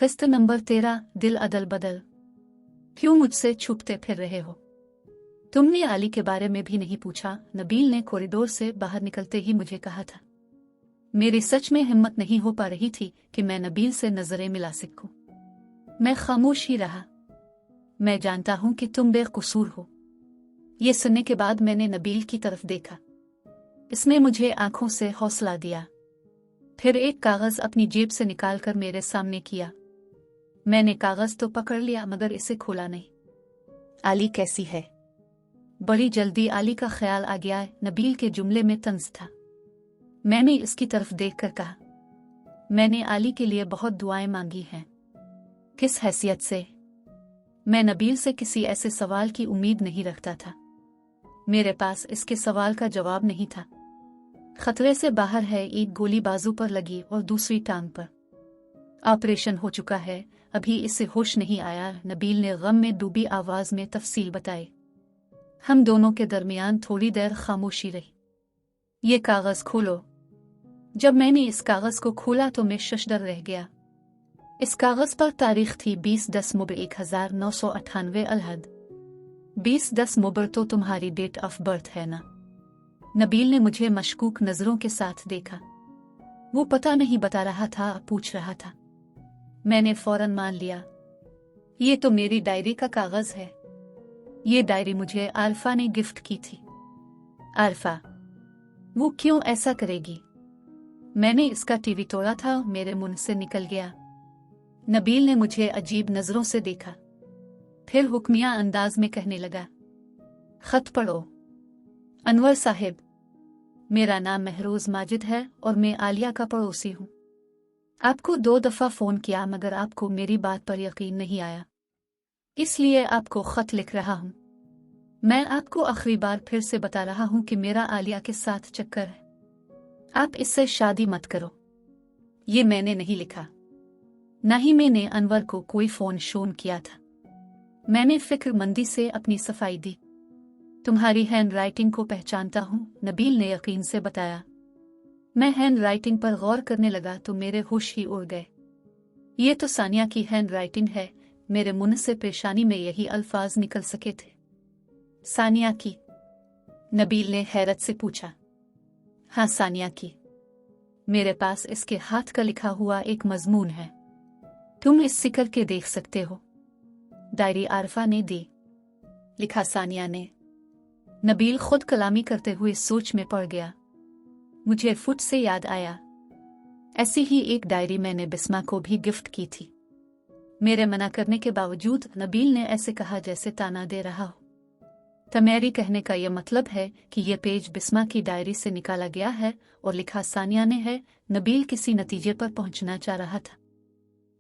किस्त नंबर 13, दिल अदल बदल। क्यों मुझसे छुपते फिर रहे हो? तुमने आली के बारे में भी नहीं पूछा, नबील ने कॉरिडोर से बाहर निकलते ही मुझे कहा था। मेरी सच में हिम्मत नहीं हो पा रही थी कि मैं नबील से नजरें मिला सकूं। मैं खामोश ही रहा। मैं जानता हूं कि तुम बेकसूर हो। ये सुनने के बाद मैंने नबील की तरफ देखा। इसने मुझे आंखों से हौसला दिया। फिर एक कागज अपनी जेब से निकालकर मेरे सामने किया। मैंने कागज तो पकड़ लिया मगर इसे खोला नहीं। आली कैसी है? बड़ी जल्दी आली का ख्याल आ गया। नबील के जुमले में तंज था। मैंने इसकी तरफ देखकर कहा, मैंने आली के लिए बहुत दुआएं मांगी हैं। किस हैसियत से? मैं नबील से किसी ऐसे सवाल की उम्मीद नहीं रखता था। मेरे पास इसके सवाल का जवाब नहीं था। खतरे से बाहर है, एक गोली बाजू पर लगी और दूसरी टांग पर। ऑपरेशन हो चुका है, अभी इससे होश नहीं आया। नबील ने गम में डूबी आवाज में तफसील बताई। हम दोनों के दरमियान थोड़ी देर खामोशी रही। ये कागज खोलो। जब मैंने इस कागज को खोला तो मैं शशदर रह गया। इस कागज पर तारीख थी 20/10/1998 अलहद। 20/10 तो तुम्हारी डेट ऑफ बर्थ है ना? नबील ने मुझे मशकूक नजरों के साथ देखा। वो पता नहीं बता रहा था, पूछ रहा था। मैंने फौरन मान लिया। ये तो मेरी डायरी का कागज है। ये डायरी मुझे आल्फा ने गिफ्ट की थी। आल्फा? वो क्यों ऐसा करेगी? मैंने इसका टीवी तोड़ा था, मेरे मुंह से निकल गया। नबील ने मुझे अजीब नजरों से देखा। फिर हुक्मिया अंदाज में कहने लगा, खत पढ़ो। अनवर साहिब, मेरा नाम महरोज माजिद है और मैं आलिया का पड़ोसी हूँ। आपको 2 दफा फोन किया मगर आपको मेरी बात पर यकीन नहीं आया, इसलिए आपको खत लिख रहा हूँ। मैं आपको आखिरी बार फिर से बता रहा हूँ कि मेरा आलिया के साथ चक्कर है। आप इससे शादी मत करो। ये मैंने नहीं लिखा, न ही मैंने अनवर को कोई फोन शोन किया था। मैंने फिक्रमंदी से अपनी सफाई दी। तुम्हारी हैंड राइटिंग को पहचानता हूँ, नबील ने यकीन से बताया। मैं हैंड राइटिंग पर गौर करने लगा तो मेरे होश ही उड़ गए। ये तो सानिया की हैंड राइटिंग है। मेरे मुंह से परेशानी में यही अल्फाज निकल सके थे। सानिया की? नबील ने हैरत से पूछा। हाँ, सानिया की। मेरे पास इसके हाथ का लिखा हुआ एक मजमून है, तुम इससे करके देख सकते हो। डायरी आरफा ने दी। लिखा सानिया ने। नबील खुद कलामी करते हुए सोच में पड़ गया। मुझे फुट से याद आया, ऐसी ही एक डायरी मैंने बिस्मा को भी गिफ्ट की थी। मेरे मना करने के बावजूद नबील ने ऐसे कहा जैसे ताना दे रहा हो। तमेरी कहने का यह मतलब है कि यह पेज बिस्मा की डायरी से निकाला गया है और लिखा सानिया ने है। नबील किसी नतीजे पर पहुंचना चाह रहा था।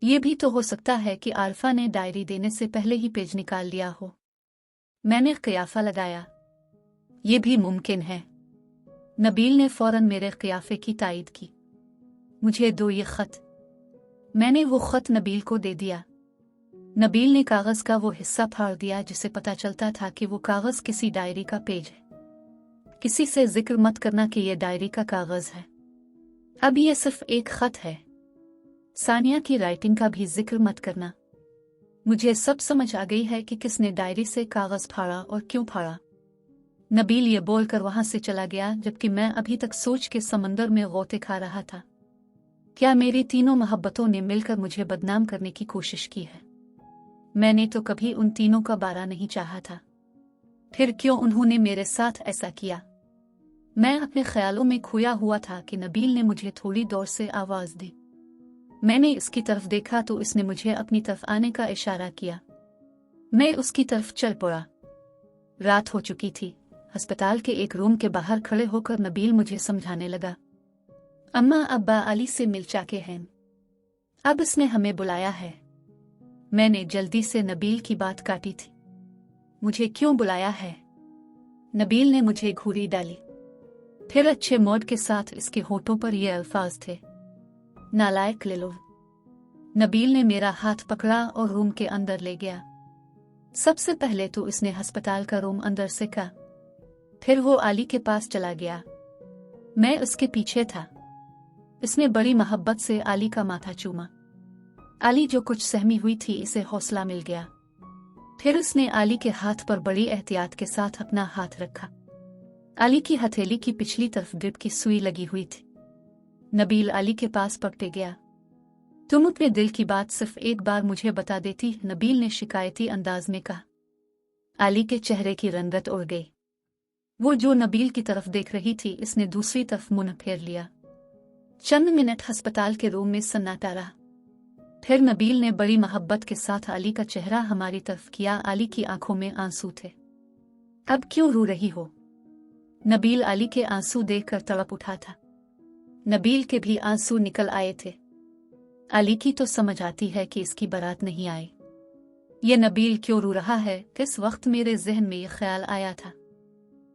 यह भी तो हो सकता है कि आल्फा ने डायरी देने से पहले ही पेज निकाल लिया हो। मैंने क़ियाफ़ा लगाया, यह भी मुमकिन है। नबील ने फौरन मेरे क़ियाफ़े की तायीद की। मुझे दो ये खत। मैंने वो खत नबील को दे दिया। नबील ने कागज का वो हिस्सा फाड़ दिया जिसे पता चलता था कि वो कागज किसी डायरी का पेज है। किसी से जिक्र मत करना कि यह डायरी का कागज है। अब यह सिर्फ एक खत है। सानिया की राइटिंग का भी जिक्र मत करना। मुझे सब समझ आ गई है कि किसने डायरी से कागज फाड़ा और क्यों फाड़ा। नबील ये बोलकर वहां से चला गया जबकि मैं अभी तक सोच के समंदर में गोते खा रहा था। क्या मेरी तीनों मोहब्बतों ने मिलकर मुझे बदनाम करने की कोशिश की है? मैंने तो कभी उन तीनों का बारा नहीं चाहा था, फिर क्यों उन्होंने मेरे साथ ऐसा किया? मैं अपने ख्यालों में खोया हुआ था कि नबील ने मुझे थोड़ी दूर से आवाज दी। मैंने इसकी तरफ देखा तो इसने मुझे अपनी तरफ आने का इशारा किया। मैं उसकी तरफ चल पड़ा। रात हो चुकी थी। अस्पताल के एक रूम के बाहर खड़े होकर नबील मुझे समझाने लगा, अम्मा अब्बा अली से मिल चाके हैं, अब इसने हमें बुलाया है। मैंने जल्दी से नबील की बात काटी थी। मुझे क्यों बुलाया है? नबील ने मुझे घूरी डाली। फिर अच्छे मूड के साथ इसके होठों पर ये अल्फाज थे, नालायक ले लो। नबील ने मेरा हाथ पकड़ा और रूम के अंदर ले गया। सबसे पहले तो इसने अस्पताल का रूम अंदर से कहा, फिर वो आली के पास चला गया। मैं उसके पीछे था। इसने बड़ी मोहब्बत से आली का माथा चूमा। आली जो कुछ सहमी हुई थी इसे हौसला मिल गया। फिर उसने आली के हाथ पर बड़ी एहतियात के साथ अपना हाथ रखा। आली की हथेली की पिछली तरफ ड्रिप की सुई लगी हुई थी। नबील आली के पास पकड़े गया। तुम अपने दिल की बात सिर्फ एक बार मुझे बता देती, नबील ने शिकायती अंदाज में कहा। आली के चेहरे की रंगत उड़ गई। वो जो नबील की तरफ देख रही थी इसने दूसरी तरफ मुंह फेर लिया। चंद मिनट अस्पताल के रूम में सन्नाटा रहा। फिर नबील ने बड़ी मोहब्बत के साथ आली का चेहरा हमारी तरफ किया। आली की आंखों में आंसू थे। अब क्यों रो रही हो? नबील आली के आंसू देखकर तड़प उठा था। नबील के भी आंसू निकल आए थे। आली की तो समझ आती है कि इसकी बारात नहीं आई। ये नबील क्यों रो रहा है? किस वक्त मेरे जहन में ये ख्याल आया था।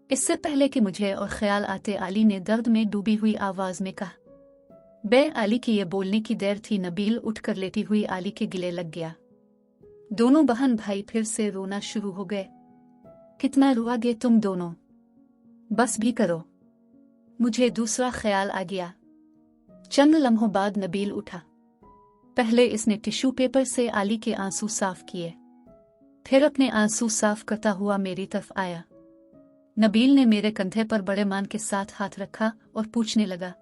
इससे पहले कि मुझे और ख्याल आते आली ने दर्द में डूबी हुई आवाज में कहा। बे आली की ये बोलने की देर थी। नबील उठकर लेटी हुई आली के गिले लग गया। दोनों बहन भाई फिर से रोना शुरू हो गए। कितना रोओगे तुम दोनों? बस भी करो, मुझे दूसरा ख्याल आ गया। चंद लम्हों बाद नबील उठा। पहले इसने टिश्यू पेपर से आली के आंसू साफ किए, फिर अपने आंसू साफ करता हुआ मेरी तरफ आया। नबील ने मेरे कंधे पर बड़े मान के साथ हाथ रखा और पूछने लगा,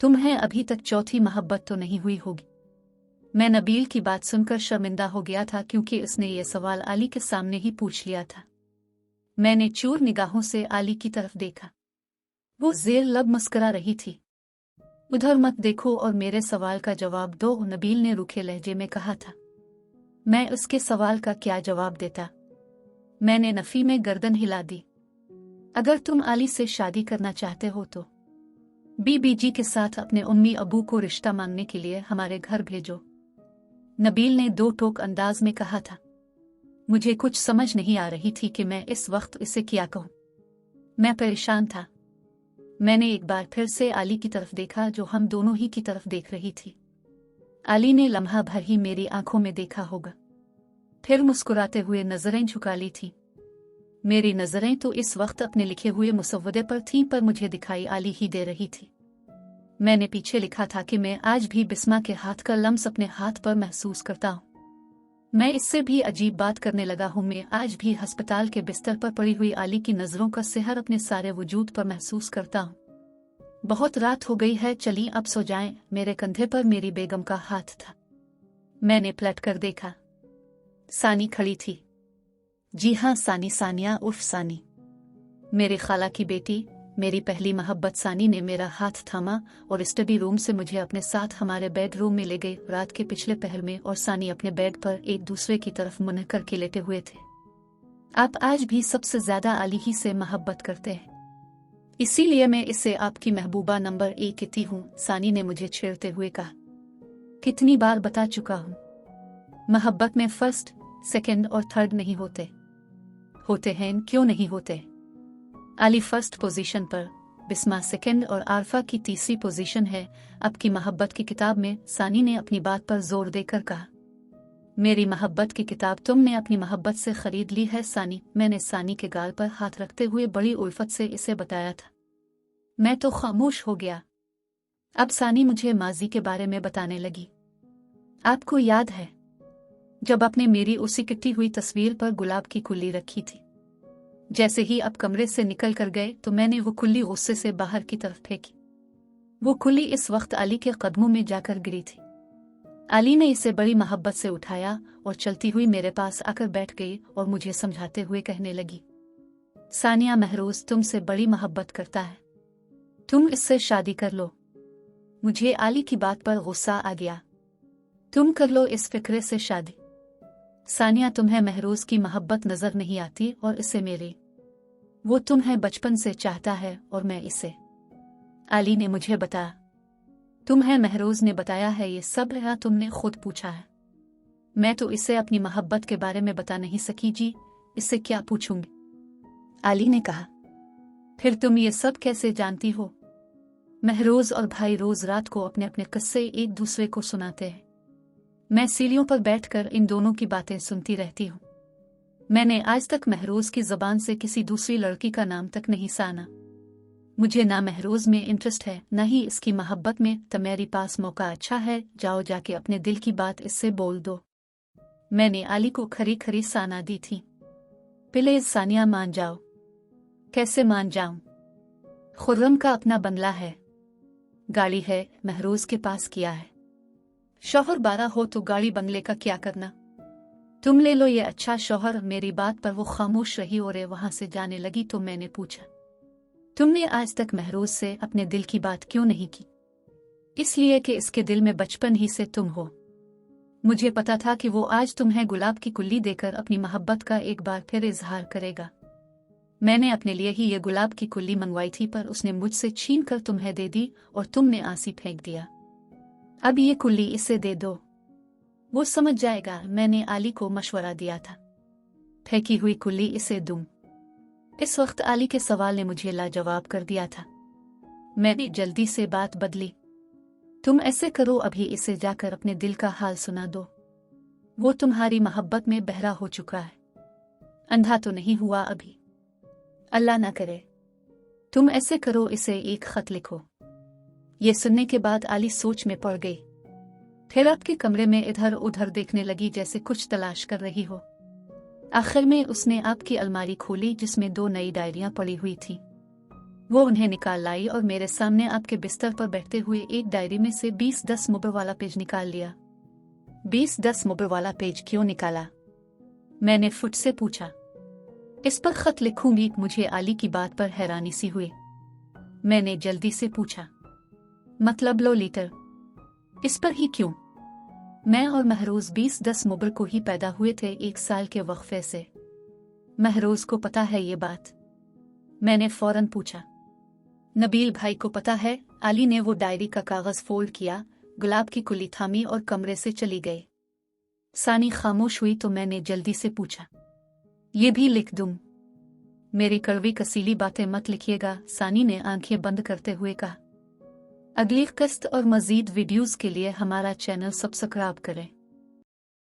तुम्हें अभी तक चौथी मोहब्बत तो नहीं हुई होगी? मैं नबील की बात सुनकर शर्मिंदा हो गया था क्योंकि उसने ये सवाल आली के सामने ही पूछ लिया था। मैंने चूर निगाहों से आली की तरफ देखा। वो जेर लब मुस्करा रही थी। उधर मत देखो और मेरे सवाल का जवाब दो, नबील ने रूखे लहजे में कहा था। मैं उसके सवाल का क्या जवाब देता? मैंने नफी में गर्दन हिला दी। अगर तुम आली से शादी करना चाहते हो तो बीबी जी के साथ अपने उम्मी अबू को रिश्ता मांगने के लिए हमारे घर भेजो, नबील ने दो टोक अंदाज में कहा था। मुझे कुछ समझ नहीं आ रही थी कि मैं इस वक्त इसे क्या कहूं। मैं परेशान था। मैंने एक बार फिर से आली की तरफ देखा जो हम दोनों ही की तरफ देख रही थी। आली ने लम्हा भर ही मेरी आंखों में देखा होगा, फिर मुस्कुराते हुए नजरें झुका ली थी। मेरी नजरें तो इस वक्त अपने लिखे हुए मुसव्वदे पर थीं, पर मुझे दिखाई आली ही दे रही थी। मैंने पीछे लिखा था कि मैं आज भी बिस्मा के हाथ का लम्स अपने हाथ पर महसूस करता हूँ। मैं इससे भी अजीब बात करने लगा हूँ, मैं आज भी अस्पताल के बिस्तर पर पड़ी हुई आली की नजरों का सिहर अपने सारे वजूद पर महसूस करता हूँ। बहुत रात हो गई है, चली अब सो जाएं। मेरे कंधे पर मेरी बेगम का हाथ था। मैंने पलट कर देखा। सानी खड़ी थी। जी हाँ, सानी, सानिया उर्फ सानी, मेरी खाला की बेटी, मेरी पहली मोहब्बत। सानी ने मेरा हाथ थामा और स्टडी रूम से मुझे अपने साथ हमारे बेडरूम में ले गई। रात के पिछले पहर में और सानी अपने बेड पर एक दूसरे की तरफ मुंह करके लेटे हुए थे। आप आज भी सबसे ज्यादा आली ही से मोहब्बत करते हैं, इसीलिए मैं इसे आपकी महबूबा नंबर 1 कहती हूँ, सानी ने मुझे छेड़ते हुए कहा। कितनी बार बता चुका हूँ, मोहब्बत में फर्स्ट, सेकंड और थर्ड नहीं होते। होते हैं, क्यों नहीं होते? आली फर्स्ट पोजीशन पर, बिस्मा सेकंड और आरफा की तीसरी पोजीशन है आपकी मोहब्बत की किताब में। सानी ने अपनी बात पर जोर देकर कहा। मेरी मोहब्बत की किताब तुमने अपनी मोहब्बत से खरीद ली है सानी, मैंने सानी के गाल पर हाथ रखते हुए बड़ी उल्फत से इसे बताया था। मैं तो खामोश हो गया। अब सानी मुझे माजी के बारे में बताने लगी। आपको याद है जब आपने मेरी उसी कटी हुई तस्वीर पर गुलाब की कुल्ली रखी थी? जैसे ही आप कमरे से निकल कर गए तो मैंने वो कुल्ली गुस्से से बाहर की तरफ फेंकी। वो कुल्ली इस वक्त आली के कदमों में जाकर गिरी थी। आली ने इसे बड़ी मोहब्बत से उठाया और चलती हुई मेरे पास आकर बैठ गई और मुझे समझाते हुए कहने लगी, सानिया, महरोज तुमसे बड़ी मोहब्बत करता है, तुम इससे शादी कर लो। मुझे आली की बात पर गुस्सा आ गया। तुम कर लो इस फिक्रे से शादी। सानिया, तुम्हें महरोज की मोहब्बत नजर नहीं आती और इसे मेरी, वो तुम्हें बचपन से चाहता है और मैं इसे। आली ने मुझे बताया। तुम्हें महरोज ने बताया है ये सब, या तुमने खुद पूछा है? मैं तो इसे अपनी मोहब्बत के बारे में बता नहीं सकी जी, इससे क्या पूछूंगी? आली ने कहा। फिर तुम ये सब कैसे जानती हो? महरोज और भाई रोज रात को अपने अपने किस्से एक दूसरे को सुनाते हैं। मैं सीढ़ियों पर बैठकर इन दोनों की बातें सुनती रहती हूँ। मैंने आज तक महरोज की जबान से किसी दूसरी लड़की का नाम तक नहीं साना। मुझे ना महरोज में इंटरेस्ट है न ही इसकी मोहब्बत में, तो मेरे पास मौका अच्छा है, जाओ जाके अपने दिल की बात इससे बोल दो। मैंने आली को खरी खरी साना दी थी। प्लीज सानिया मान जाओ। कैसे मान जाऊं? खुर्रम का अपना बंगला है, गाड़ी है, महरोज के पास किया है। शौहर 12 हो तो गाड़ी बंगले का क्या करना? तुम ले लो ये अच्छा शौहर। मेरी बात पर वो खामोश रही और वहां से जाने लगी तो मैंने पूछा, तुमने आज तक महरोज से अपने दिल की बात क्यों नहीं की? इसलिए कि इसके दिल में बचपन ही से तुम हो। मुझे पता था कि वो आज तुम्हें गुलाब की कुल्ली देकर अपनी मोहब्बत का एक बार फिर इजहार करेगा। मैंने अपने लिए ही ये गुलाब की कुल्ली मंगवाई थी, पर उसने मुझसे छीन कर तुम्हें दे दी और तुमने आंसी फेंक दिया। अब ये कुल्ली इसे दे दो, वो समझ जाएगा। मैंने आली को मशवरा दिया था, फेंकी हुई कुल्ली इसे दूं। इस वक्त आली के सवाल ने मुझे लाजवाब कर दिया था। मैंने जल्दी से बात बदली, तुम ऐसे करो, अभी इसे जाकर अपने दिल का हाल सुना दो। वो तुम्हारी मोहब्बत में बहरा हो चुका है, अंधा तो नहीं हुआ अभी। अल्लाह ना करे। तुम ऐसे करो, इसे एक खत लिखो। ये सुनने के बाद आली सोच में पड़ गई। फिर आपके कमरे में इधर उधर देखने लगी जैसे कुछ तलाश कर रही हो। आखिर में उसने आपकी अलमारी खोली जिसमें 2 नई डायरियां पड़ी हुई थी। वो उन्हें निकाल लाई और मेरे सामने आपके बिस्तर पर बैठते हुए एक डायरी में से 20-10 मुबर वाला पेज निकाल लिया। 20-10 मुबर वाला पेज क्यों निकाला? मैंने फुट से पूछा। इस पर खत लिखूंगी। मुझे आली की बात पर हैरानी सी हुई। मैंने जल्दी से पूछा, मतलब लो लीटर, इस पर ही क्यों? मैं और महरोज 20-10 मुबर को ही पैदा हुए थे, 1 साल के वक्फे से। महरोज को पता है ये बात? मैंने फौरन पूछा। नबील भाई को पता है। आली ने वो डायरी का कागज फोल्ड किया, गुलाब की कुल्ली थामी और कमरे से चली गई। सानी खामोश हुई तो मैंने जल्दी से पूछा, ये भी लिख दूं? मेरी कड़वी कसीली बातें मत लिखिएगा, सानी ने आंखें बंद करते हुए कहा। अगली किस्त और मजीद वीडियोस के लिए हमारा चैनल सब्सक्राइब करें।